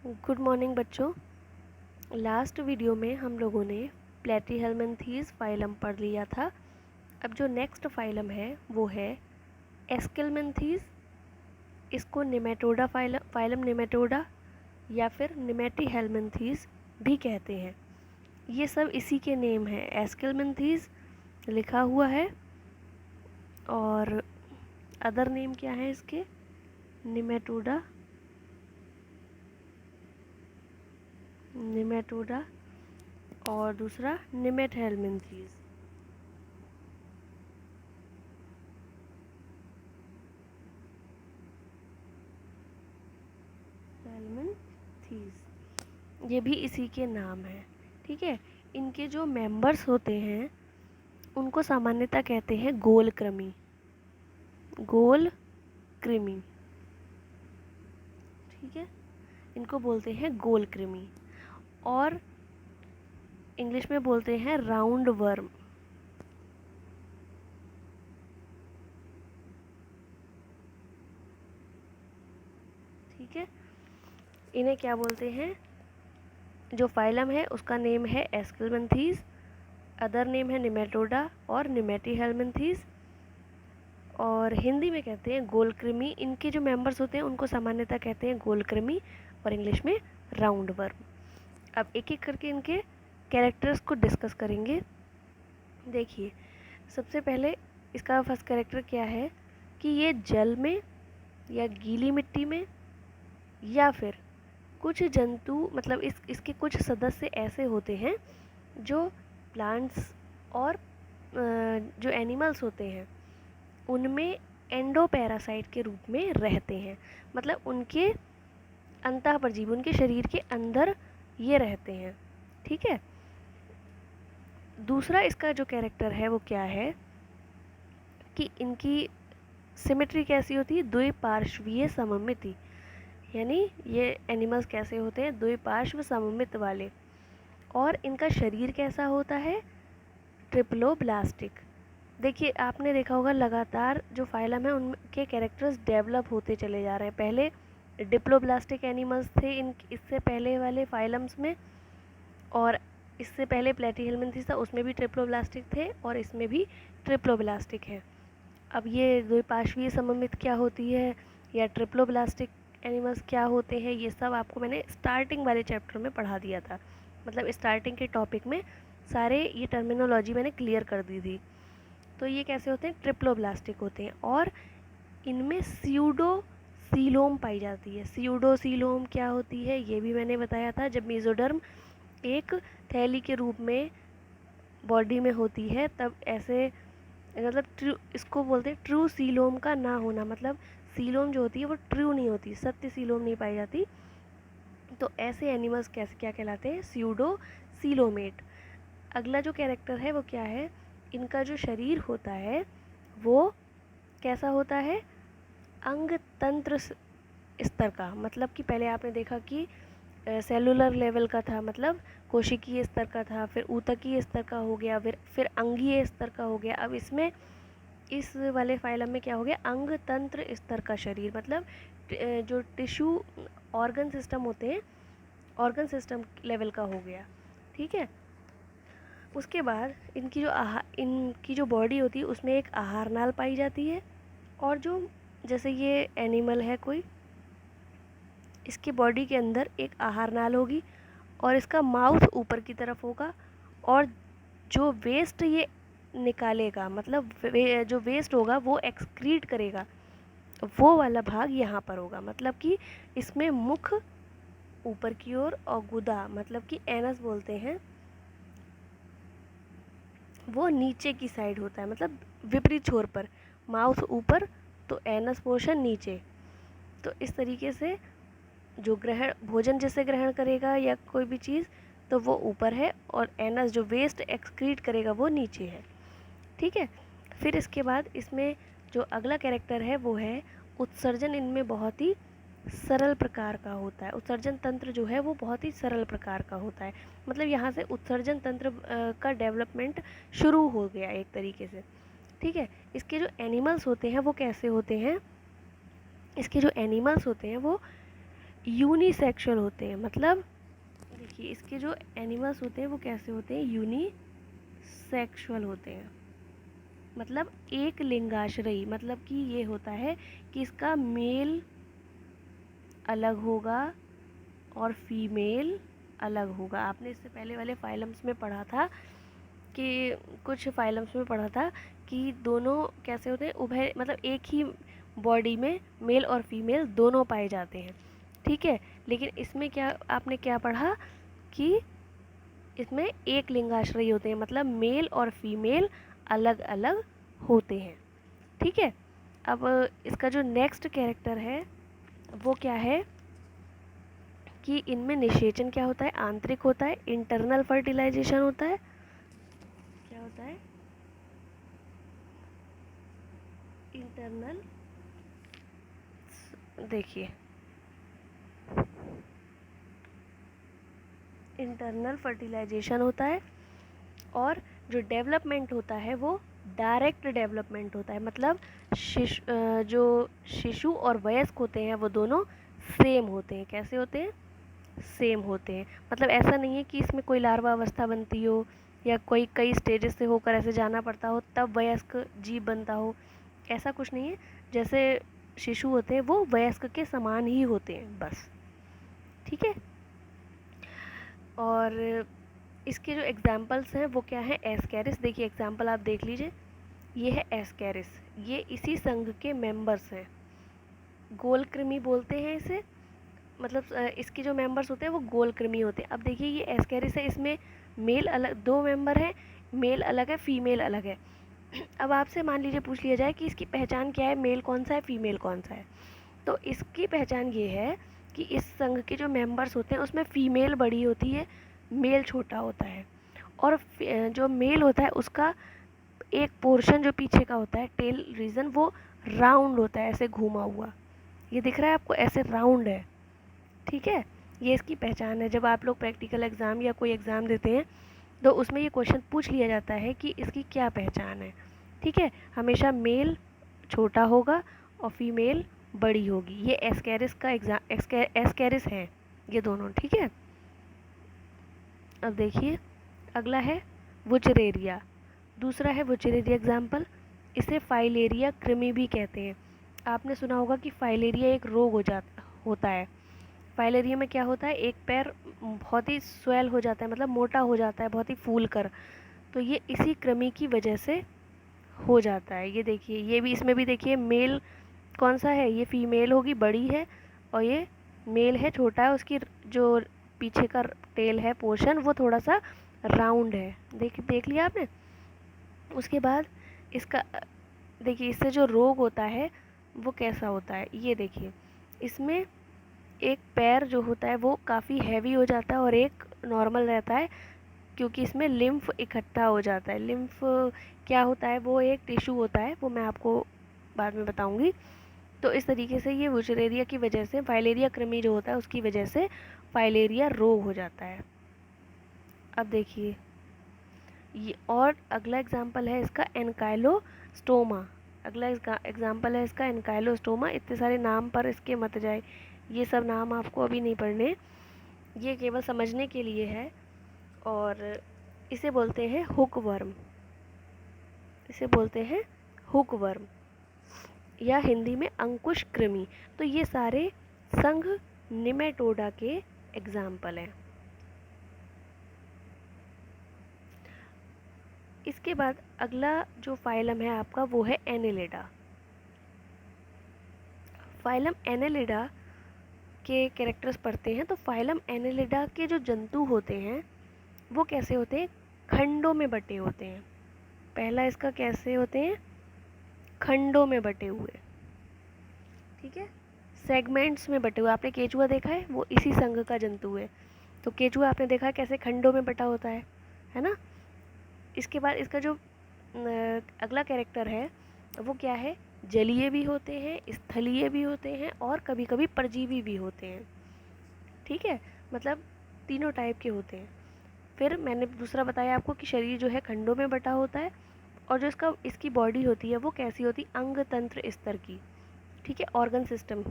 Good morning बच्चों। Last video में हम लोगों ने प्लेटीहेल्मिन्थीज फाइलम पढ़ लिया था। अब जो नेक्स्ट फाइलम है वो है एस्केल्मिन्थीज। इसको निमेटोडा फाइलम निमेटोडा या फिर निमेटीहेल्मिन्थीज भी कहते हैं। ये सब इसी के नेम हैं। एस्केल्मिन्थीज लिखा हुआ है और अदर नेम क्या है इसके? निमेटोडा, निमेटोडा और दूसरा निमेटहेल्मिन्थीज। हेल्मिन्थीज ये भी इसी के नाम है। ठीक है, इनके जो मेंबर्स होते हैं उनको सामान्यतः कहते हैं गोल कृमि। गोल कृमि, ठीक है, इनको बोलते हैं गोल कृमि और इंग्लिश में बोलते हैं राउंड वर्म। ठीक है, इन्हें क्या बोलते हैं? जो फाइलम है उसका नेम है एस्केल्मिन्थीज, अदर नेम है निमेटोडा और निमेटीहेल्मिन्थीज और हिंदी में कहते हैं गोल कृमि। इनके जो मेंबर्स होते हैं उनको सामान्यतः कहते हैं गोल कृमि और इंग्लिश में राउंड वर्म। अब एक एक करके इनके कैरेक्टर्स को डिस्कस करेंगे। देखिए, सबसे पहले इसका फर्स्ट कैरेक्टर क्या है कि ये जल में या गीली मिट्टी में या फिर कुछ जंतु, मतलब इसके कुछ सदस्य ऐसे होते हैं जो प्लांट्स और जो एनिमल्स होते हैं उनमें एंडोपैरासाइट के रूप में रहते हैं। मतलब उनके अंतःपरजीवी, उनके शरीर के अंदर ये रहते हैं। ठीक है, दूसरा इसका जो कैरेक्टर है वो क्या है कि इनकी सिमेट्री कैसी होती है? द्विपार्श्वीय सममिति। यानी ये एनिमल्स कैसे होते हैं? द्विपार्श्व सममित वाले। और इनका शरीर कैसा होता है? ट्रिप्लोब्लास्टिक। देखिए, आपने देखा होगा लगातार जो फाइलम है उनके कैरेक्टर्स डेवलप होते चले जा रहे हैं। पहले डिप्लोब्लास्टिक एनिमल्स थे इससे पहले वाले फाइलम्स में, और इससे पहले प्लेटीहेल्मिन्थीज था उसमें भी ट्रिप्लोब्लास्टिक थे और इसमें भी ट्रिप्लोब्लास्टिक है। अब ये द्विपार्श्वीय सममित क्या होती है या ट्रिप्लोब्लास्टिक एनिमल्स क्या होते हैं, ये सब आपको मैंने स्टार्टिंग वाले चैप्टर में पढ़ा दिया था। मतलब स्टार्टिंग के टॉपिक में सारे ये टर्मिनोलॉजी मैंने क्लियर कर दी थी। तो ये कैसे होते हैं? ट्रिप्लोब्लास्टिक होते हैं और इनमें स्यूडोसीलोम पाई जाती है। स्यूडोसीलोम क्या होती है ये भी मैंने बताया था। जब मेसोडर्म एक थैली के रूप में बॉडी में होती है तब ऐसे, मतलब इसको बोलते हैं ट्रू सीलोम का ना होना। मतलब सीलोम जो होती है वो ट्रू नहीं होती, सत्य सीलोम नहीं पाई जाती। तो ऐसे एनिमल्स कैसे क्या कहलाते हैं? Pseudo coelomate. अगला जो कैरेक्टर है वो क्या है? इनका जो शरीर होता है वो कैसा होता है? अंग तंत्र स्तर का। मतलब कि पहले आपने देखा कि सेलुलर लेवल का था, मतलब कोशिकीय स्तर का था, फिर ऊतकीय स्तर का हो गया, फिर अंगीय स्तर का हो गया। अब इसमें इस वाले फाइलम में क्या हो गया? अंग तंत्र स्तर का शरीर। मतलब जो टिश्यू ऑर्गन सिस्टम होते हैं, ऑर्गन सिस्टम लेवल का हो गया। ठीक है, उसके बाद इनकी जो बॉडी होती है उसमें एक आहार नाल पाई जाती है। और जो जैसे ये एनिमल है कोई, इसकी बॉडी के अंदर एक आहार नाल होगी और इसका माउथ ऊपर की तरफ होगा और जो वेस्ट ये निकालेगा, मतलब जो वेस्ट होगा वो एक्सक्रीट करेगा, वो वाला भाग यहाँ पर होगा। मतलब कि इसमें मुख ऊपर की ओर और गुदा, मतलब कि एनस बोलते हैं, वो नीचे की साइड होता है। मतलब विपरीत छोर पर, माउथ ऊपर तो एनस पोर्शन नीचे। तो इस तरीके से जो भोजन जैसे ग्रहण करेगा या कोई भी चीज़ तो वो ऊपर है और एनस जो वेस्ट एक्सक्रीट करेगा वो नीचे है। ठीक है, फिर इसके बाद इसमें जो अगला कैरेक्टर है वो है उत्सर्जन। इनमें बहुत ही सरल प्रकार का होता है। उत्सर्जन तंत्र जो है वो बहुत ही सरल प्रकार का होता है। मतलब यहाँ से उत्सर्जन तंत्र का डेवलपमेंट शुरू हो गया एक तरीके से। ठीक है, इसके जो एनिमल्स होते हैं वो कैसे होते हैं? इसके जो एनिमल्स होते हैं वो यूनिसेक्सुअल होते हैं। मतलब देखिए इसके जो एनिमल्स होते हैं वो कैसे होते हैं, यूनिसेक्सुअल होते हैं। मतलब एक लिंगाश्रयी, मतलब कि ये होता है कि इसका मेल अलग होगा और फीमेल अलग होगा। आपने इससे पहले वाले फाइलम्स में पढ़ा था कि कुछ फाइलम्स में पढ़ा था कि दोनों कैसे होते हैं, उभय मतलब एक ही बॉडी में मेल और फीमेल दोनों पाए जाते हैं। ठीक है, लेकिन इसमें क्या आपने क्या पढ़ा कि इसमें एक लिंगाश्रयी होते हैं, मतलब मेल और फीमेल अलग अलग होते हैं। ठीक है, अब इसका जो नेक्स्ट कैरेक्टर है वो क्या है कि इनमें निषेचन क्या होता है, आंतरिक होता है, इंटरनल फर्टिलाइजेशन होता है। क्या होता है, इंटरनल, देखिए इंटरनल फर्टिलाइजेशन होता है, और जो डेवलपमेंट होता है वो डायरेक्ट डेवलपमेंट होता है। मतलब जो शिशु और वयस्क होते हैं वो दोनों सेम होते हैं। कैसे होते हैं, सेम होते हैं। मतलब ऐसा नहीं है कि इसमें कोई लार्वा अवस्था बनती हो या कोई कई स्टेजेस से होकर ऐसे जाना पड़ता हो तब वयस्क जीव बनता हो, ऐसा कुछ नहीं है। जैसे शिशु होते हैं वो वयस्क के समान ही होते हैं बस। ठीक है, और इसके जो एग्जाम्पल्स हैं वो क्या है, एस्कैरिस। देखिए एग्जाम्पल आप देख लीजिए, ये है एस्कैरिस, ये इसी संघ के मेंबर्स हैं। गोल कृमि बोलते हैं इसे, मतलब इसके जो मेंबर्स होते हैं वो गोल कृमि होते हैं। अब देखिए ये एस्कैरिस है, इसमें मेल अलग, दो मेंबर हैं, मेल अलग है फीमेल अलग है। अब आपसे मान लीजिए पूछ लिया जाए कि इसकी पहचान क्या है, मेल कौन सा है फीमेल कौन सा है, तो इसकी पहचान ये है कि इस संघ के जो मेंबर्स होते हैं उसमें फीमेल बड़ी होती है, मेल छोटा होता है। और जो मेल होता है उसका एक पोर्शन जो पीछे का होता है, टेल रीजन, वो राउंड होता है, ऐसे घूमा हुआ। ये दिख रहा है आपको, ऐसे राउंड है। ठीक है, ये इसकी पहचान है। जब आप लोग प्रैक्टिकल एग्ज़ाम या कोई एग्ज़ाम देते हैं तो उसमें ये क्वेश्चन पूछ लिया जाता है कि इसकी क्या पहचान है। ठीक है, हमेशा मेल छोटा होगा और फीमेल बड़ी होगी। ये एस्कैरिस का एस्कैरिस है ये दोनों। ठीक है, अब देखिए अगला है वुचरेरिया। दूसरा है वुचरेरिया एग्जाम्पल, इसे फाइलेरिया कृमि भी कहते हैं। आपने सुना होगा कि फाइलेरिया एक रोग होता है। फाइलेरिया में क्या होता है, एक पैर बहुत ही स्वेल हो जाता है, मतलब मोटा हो जाता है बहुत ही फूल कर, तो ये इसी कृमि की वजह से हो जाता है। ये देखिए, ये भी, इसमें भी देखिए मेल कौन सा है, ये फीमेल होगी बड़ी है, और ये मेल है छोटा है, उसकी जो पीछे का टेल है पोर्शन वो थोड़ा सा राउंड है। देख लिया आपने। उसके बाद इसका देखिए, इससे जो रोग होता है वो कैसा होता है, ये देखिए इसमें एक पैर जो होता है वो काफ़ी हैवी हो जाता है और एक नॉर्मल रहता है, क्योंकि इसमें लिम्फ इकट्ठा हो जाता है। लिम्फ क्या होता है, वो एक टिश्यू होता है, वो मैं आपको बाद में बताऊंगी। तो इस तरीके से ये वुचरेरिया की वजह से, फाइलेरिया कृमि जो होता है उसकी वजह से फाइलेरिया रोग हो जाता है। अब देखिए ये, और अगला एग्जाम्पल है इसका एनकाइलोस्टोमा। अगला एग्जाम्पल है इसका एनकाइलोस्टोमा। इतने सारे नाम पर इसके मत जाए, ये सब नाम आपको अभी नहीं पढ़ने, ये केवल समझने के लिए है। और इसे बोलते हैं हुक वर्म, इसे बोलते हैं हुक वर्म या हिंदी में अंकुश कृमि। तो ये सारे संघ निमेटोडा के एग्जाम्पल हैं। इसके बाद अगला जो फाइलम है आपका वो है एनेलिडा। फाइलम एनेलिडा के कैरेक्टर्स पढ़ते हैं। तो फाइलम एनेलिडा के जो जंतु होते हैं वो कैसे होते हैं, खंडों में बटे होते हैं। पहला इसका कैसे होते हैं, खंडों में बटे हुए। ठीक है, सेगमेंट्स में बटे हुए। आपने केचुआ देखा है, वो इसी संघ का जंतु है। तो केचुआ आपने देखा है कैसे खंडों में बटा होता है ना। इसके बाद इसका जो अगला कैरेक्टर है वो क्या है, जलीय भी होते हैं, स्थलीय भी होते हैं और कभी कभी परजीवी भी होते हैं। ठीक है, मतलब तीनों टाइप के होते हैं। फिर मैंने दूसरा बताया आपको कि शरीर जो है खंडों में बटा होता है, और जो इसकी बॉडी होती है वो कैसी होती है, अंग तंत्र स्तर की। ठीक है, ऑर्गन सिस्टम।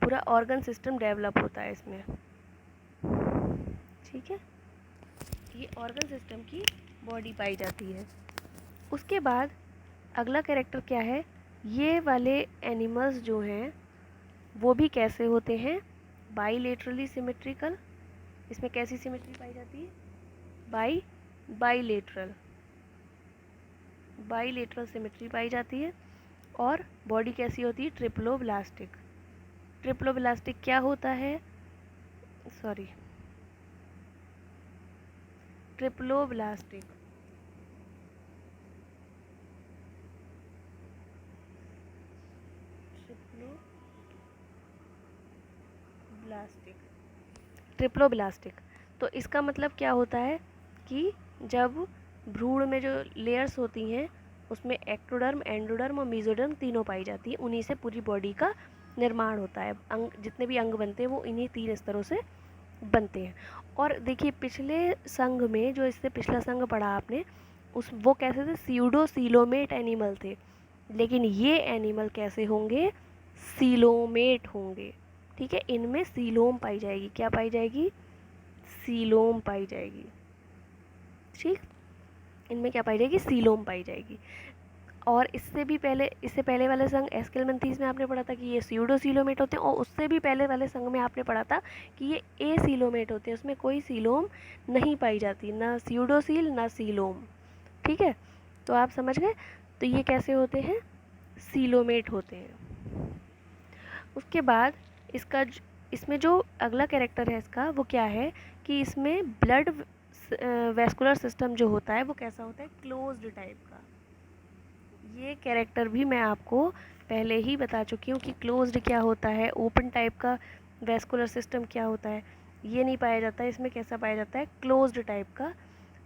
पूरा ऑर्गन सिस्टम डेवलप होता है इसमें। ठीक है, ये ऑर्गन सिस्टम की बॉडी पाई जाती है। उसके बाद अगला कैरेक्टर क्या है, ये वाले एनिमल्स जो हैं वो भी कैसे होते हैं, बाईलेटरली सिमेट्रिकल। इसमें कैसी सिमेट्री पाई जाती है, बाईलेटरल सिमेट्री पाई जाती है। और बॉडी कैसी होती है, ट्रिप्लोब्लास्टिक। ट्रिप्लोब्लास्टिक क्या होता है, सॉरी, ट्रिप्लोब्लास्टिक ट्रिप्लोब्लास्टिक। तो इसका मतलब क्या होता है कि जब भ्रूण में जो लेयर्स होती हैं उसमें एक्टोडर्म, एंडोडर्म और मेसोडर्म तीनों पाई जाती है, उन्हीं से पूरी बॉडी का निर्माण होता है। अंग, जितने भी अंग बनते हैं वो इन्हीं 3 स्तरों से बनते हैं। और देखिए पिछले संघ में, जो इससे पिछला संघ पढ़ा आपने, उस वो कैसे थे, सीडोसीलोमेट एनिमल थे। लेकिन ये एनिमल कैसे होंगे, सीलोमेट होंगे। ठीक है, इनमें सीलोम पाई जाएगी। क्या पाई जाएगी, सीलोम पाई जाएगी। ठीक, इनमें क्या पाई जाएगी, सीलोम पाई जाएगी। और इससे पहले वाले संघ एस्केलमेंथीज में आपने पढ़ा था कि ये स्यूडोसीलोमेट होते हैं, और उससे भी पहले वाले संघ में आपने पढ़ा था कि ये एसीलोमेट होते हैं, उसमें कोई सीलोम नहीं पाई जाती, ना स्यूडोसील ना सीलोम। ठीक है, तो आप समझ गए। तो ये कैसे होते हैं, सीलोमेट होते हैं। उसके बाद इसमें जो अगला कैरेक्टर है इसका, वो क्या है कि इसमें ब्लड वेस्कुलर सिस्टम जो होता है वो कैसा होता है, क्लोज्ड टाइप का। ये कैरेक्टर भी मैं आपको पहले ही बता चुकी हूँ कि क्लोज्ड क्या होता है, ओपन टाइप का वेस्कुलर सिस्टम क्या होता है, ये नहीं पाया जाता है। इसमें कैसा पाया जाता है, क्लोज्ड टाइप का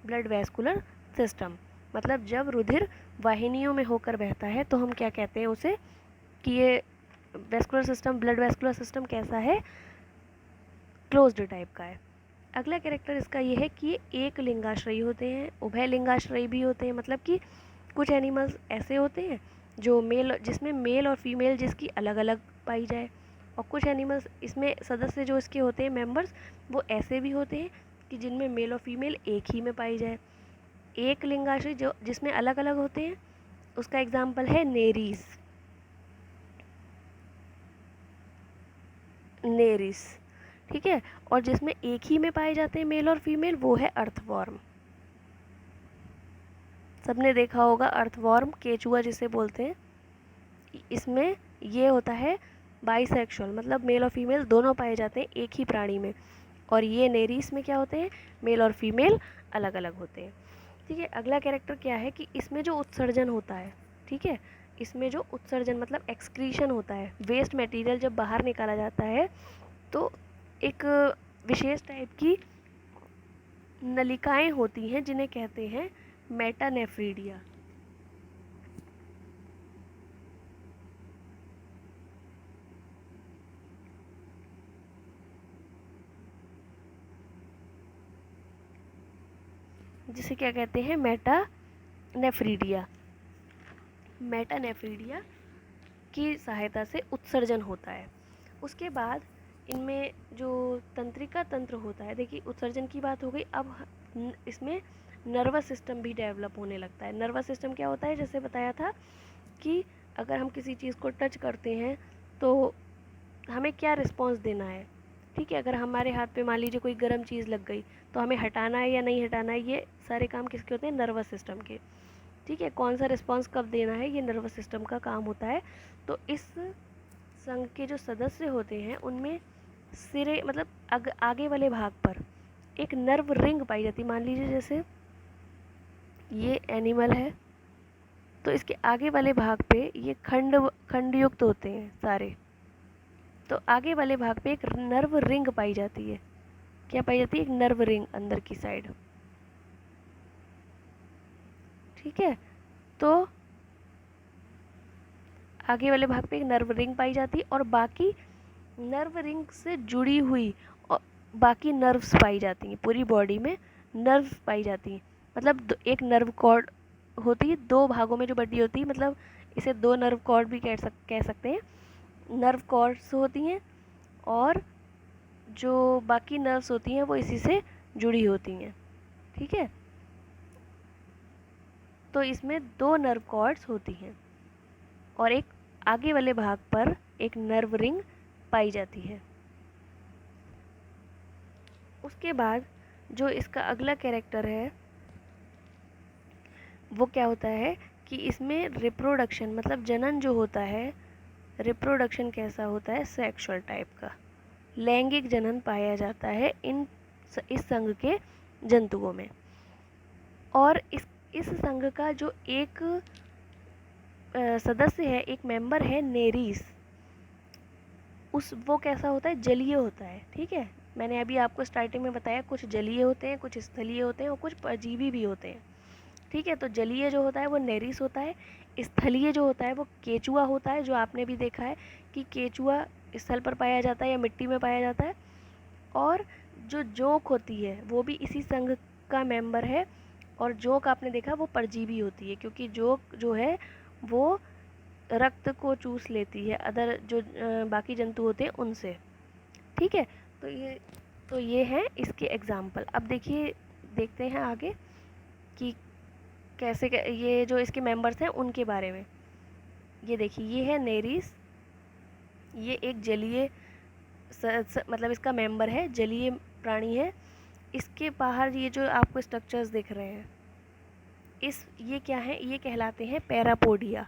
ब्लड वेस्कुलर सिस्टम। मतलब जब रुधिर वाहिनियों में होकर बहता है तो हम क्या कहते हैं उसे, कि ये vascular system, blood vascular system कैसा है, क्लोज्ड टाइप का है। अगला कैरेक्टर इसका ये है कि ये एक लिंगाश्रयी होते हैं, उभय लिंगाश्रयी भी होते हैं। मतलब कि कुछ एनिमल्स ऐसे होते हैं जो जिसमें मेल और फीमेल जिसकी अलग अलग पाई जाए, और कुछ एनिमल्स इसमें सदस्य जो इसके होते हैं, मेंबर्स, वो ऐसे भी होते हैं कि जिनमें मेल और फीमेल एक ही में पाई जाए। एक लिंगाश्रयी जो जिसमें अलग अलग होते हैं, उसका एग्जाम्पल है नेरीज। ठीक है, और जिसमें एक ही में पाए जाते हैं मेल और फीमेल, वो है अर्थवॉर्म। सबने देखा होगा अर्थवॉर्म, केचुआ जिसे बोलते हैं। इसमें ये होता है बाइसेक्सुअल, मतलब मेल और फीमेल दोनों पाए जाते हैं एक ही प्राणी में। और ये नेरीस में क्या होते हैं, मेल और फीमेल अलग अलग होते हैं। ठीक है, अगला कैरेक्टर क्या है कि इसमें जो उत्सर्जन होता है, ठीक है, इसमें जो उत्सर्जन मतलब एक्सक्रीशन होता है, वेस्ट मटेरियल जब बाहर निकाला जाता है तो एक विशेष टाइप की नलिकाएं होती हैं जिन्हें कहते हैं मेटानेफ्रीडिया। जिसे क्या कहते हैं, मेटानेफ्रीडिया। मेटानेफ्रीडिया की सहायता से उत्सर्जन होता है। उसके बाद इनमें जो तंत्रिका तंत्र होता है, देखिए उत्सर्जन की बात हो गई, अब इसमें नर्वस सिस्टम भी डेवलप होने लगता है। नर्वस सिस्टम क्या होता है, जैसे बताया था कि अगर हम किसी चीज़ को टच करते हैं तो हमें क्या रिस्पॉन्स देना है। ठीक है, अगर हमारे हाथ पे मान लीजिए कोई गर्म चीज़ लग गई तो हमें हटाना है या नहीं हटाना है, ये सारे काम किसके होते हैं, नर्वस सिस्टम के। ठीक है, कौन सा रिस्पॉन्स कब देना है, ये नर्वस सिस्टम का काम होता है। तो इस संघ के जो सदस्य होते हैं उनमें सिरे मतलब आगे वाले भाग पर एक नर्व रिंग पाई जाती है। मान लीजिए जैसे ये एनिमल है तो इसके आगे वाले भाग पे ये खंड युक्त होते हैं सारे, तो आगे वाले भाग पे एक नर्व रिंग पाई जाती है। क्या पाई जाती है, एक नर्व रिंग अंदर की साइड। ठीक है, तो आगे वाले भाग पे एक नर्व रिंग पाई जाती है और बाकी नर्व रिंग से जुड़ी हुई और बाकी नर्व्स पाई जाती हैं। पूरी बॉडी में नर्व्स पाई जाती हैं। मतलब एक नर्व कॉर्ड होती है, 2 भागों में जो बटी होती है, मतलब इसे 2 नर्व कॉर्ड भी कह सकते हैं। नर्व कॉर्ड्स होती हैं और जो बाकी नर्व्स होती हैं वो इसी से जुड़ी होती हैं। ठीक है, तो इसमें 2 नर्व कॉर्ड्स होती हैं और एक आगे वाले भाग पर एक नर्व रिंग पाई जाती है। उसके बाद जो इसका अगला कैरेक्टर है वो क्या होता है कि इसमें रिप्रोडक्शन मतलब जनन जो होता है, रिप्रोडक्शन कैसा होता है, सेक्सुअल टाइप का लैंगिक जनन पाया जाता है इस संघ के जंतुओं में। और इस संघ का जो एक सदस्य है, एक मेंबर है नेरीस, वो कैसा होता है, जलीय होता है। ठीक है, मैंने अभी आपको स्टार्टिंग में बताया कुछ जलीय होते हैं, कुछ स्थलीय होते हैं और कुछ परजीवी भी होते हैं। ठीक है, तो जलीय जो होता है वो नेरिस होता है, स्थलीय जो होता है वो केचुआ होता है, जो आपने भी देखा है कि केचुआ स्थल पर पाया जाता है या मिट्टी में पाया जाता है। और जो जोंक होती है वो भी इसी संघ का मेंबर है, और जोंक आपने देखा वो परजीवी होती है, क्योंकि जोंक जो है वो रक्त को चूस लेती है अदर जो बाकी जंतु होते हैं उनसे। ठीक है, तो ये हैं इसके एग्जाम्पल। अब देखते हैं आगे कि कैसे ये जो इसके मेंबर्स हैं उनके बारे में। ये देखिए, ये है नेरिस, ये एक जलीय मतलब इसका मेंबर है, जलीय प्राणी है। इसके बाहर ये जो आपको स्ट्रक्चर्स दिख रहे हैं, ये क्या है, ये कहलाते हैं पैरापोडिया।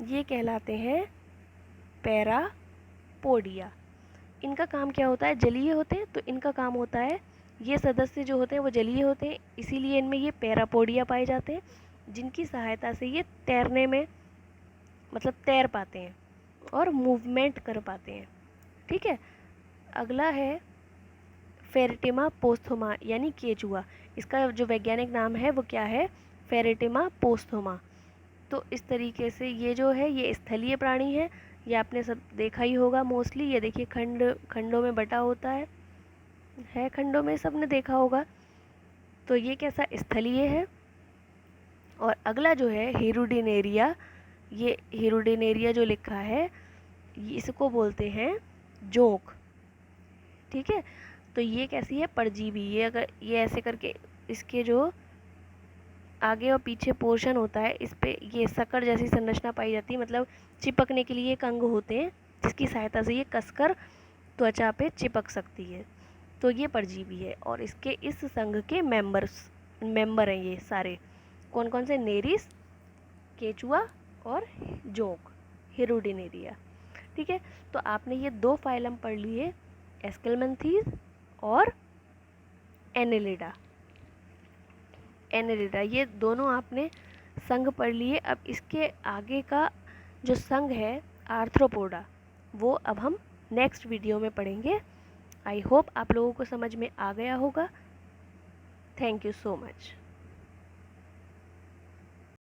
ये कहलाते हैं पैरापोडिया। इनका काम क्या होता है, जलीय होते हैं तो इनका काम होता है, ये सदस्य जो होते हैं वो जलीय होते हैं, इसीलिए इनमें ये पैरापोडिया पाए जाते हैं, जिनकी सहायता से ये तैरने में मतलब तैर पाते हैं और मूवमेंट कर पाते हैं। ठीक है, अगला है फेरेटिमा पोस्थोमा यानी केचुआ। इसका जो वैज्ञानिक नाम है वो क्या है, फेरेटिमा पोस्थोमा। तो इस तरीके से ये जो है ये स्थलीय प्राणी है, ये आपने सब देखा ही होगा मोस्टली। ये देखिए खंडों में बटा होता है खंडों में, सबने देखा होगा। तो ये कैसा, स्थलीय है। और अगला जो है हिरुडिनेरिया, ये हिरुडिनेरिया जो लिखा है इसको बोलते हैं जोंक। ठीक है, तो ये कैसी है, परजीवी। ये अगर ये ऐसे करके इसके जो आगे और पीछे पोर्शन होता है इस पे ये सकड़ जैसी संरचना पाई जाती है, मतलब चिपकने के लिए एक अंग होते हैं जिसकी सहायता से ये कसकर त्वचा पे चिपक सकती है। तो ये परजीवी है और इसके इस संघ के मेंबर हैं ये सारे। कौन कौन से, नेरिस, केचुआ और जोंक, हिरुडिनेरिया। ठीक है, तो आपने ये 2 फाइलम पढ़ लिए, एस्केलमेंथीज और एनेलिडा। ये दोनों आपने संघ पढ़ लिए। अब इसके आगे का जो संघ है आर्थ्रोपोडा, वो अब हम नेक्स्ट वीडियो में पढ़ेंगे। आई होप आप लोगों को समझ में आ गया होगा। Thank you so much.